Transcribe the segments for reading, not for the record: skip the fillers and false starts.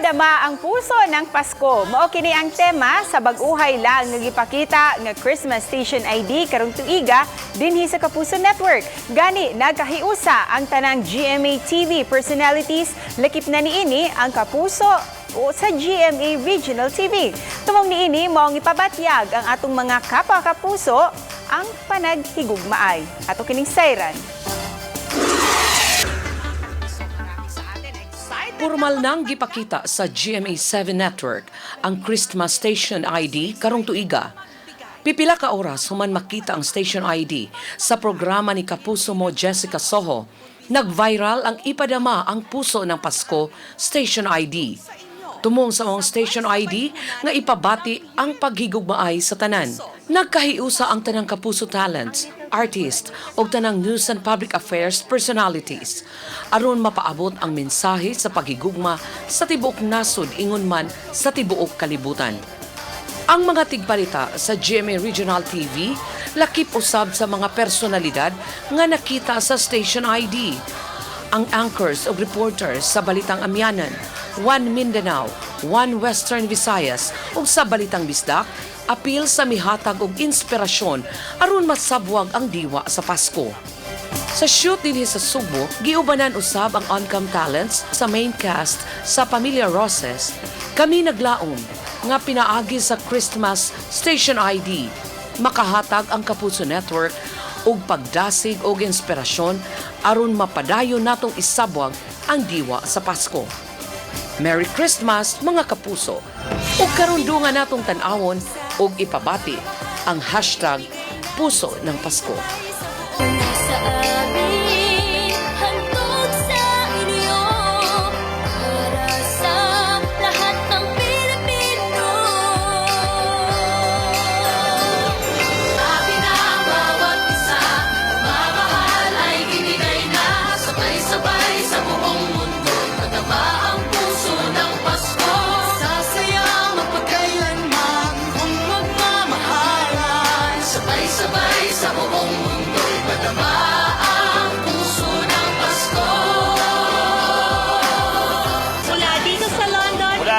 Ipadama ang puso ng Pasko. Mao kini ang tema sa bag-uhay lang nga gipakita nga Christmas Station ID karong tuiga dinhi sa Puso Network. Gani nagkahiusa ang tanang GMA TV personalities, lakip na niini ang Kapuso o sa GMA Regional TV. Tumong niini mao ang ipabatyag ang atong mga kapwa-kapuso ang panaghigugmaay. Ato kining sayran. Formal nang gipakita sa GMA 7 Network ang Christmas Station ID karong tuiga. Pipila ka oras human makita ang Station ID sa programa ni Kapuso mo Jessica Soho. Nag-viral ang ipadama ang puso ng Pasko Station ID. Tumong sa mga Station ID nga ipabati ang paghigugmaay sa tanan. Nagkahiusa ang tanang Kapuso talents, artist o tanang news and public affairs personalities aron mapaabot ang mensahe sa paghigugma sa tibuok nasod ingon man sa tibuok kalibutan. Ang mga tigbalita sa GMA Regional TV lakip usab sa mga personalidad nga nakita sa Station ID. Ang anchors o reporters sa Balitang Amyanan, One Mindanao, One Western Visayas ug sa Balitang Bisdak apil sa mihatag og inspirasyon aron masabwag ang diwa sa Pasko. Sa shoot dinhi sa Subo, giubanan usab ang on-cam talents sa main cast sa Pamilya Roses. Kami naglaom nga pinaagi sa Christmas Station ID. Makahatag ang Kapuso Network og pagdasig og inspirasyon aron mapadayon natong isabwag ang diwa sa Pasko. Merry Christmas mga kapuso! Ug karundungan natong tan-awon ug ipabati ang hashtag Puso ng Pasko.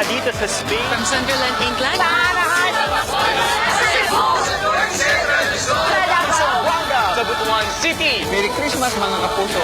Dito sa Spain. From Sunderland, England. Sa Butuan City. Merry Christmas mga kapuso!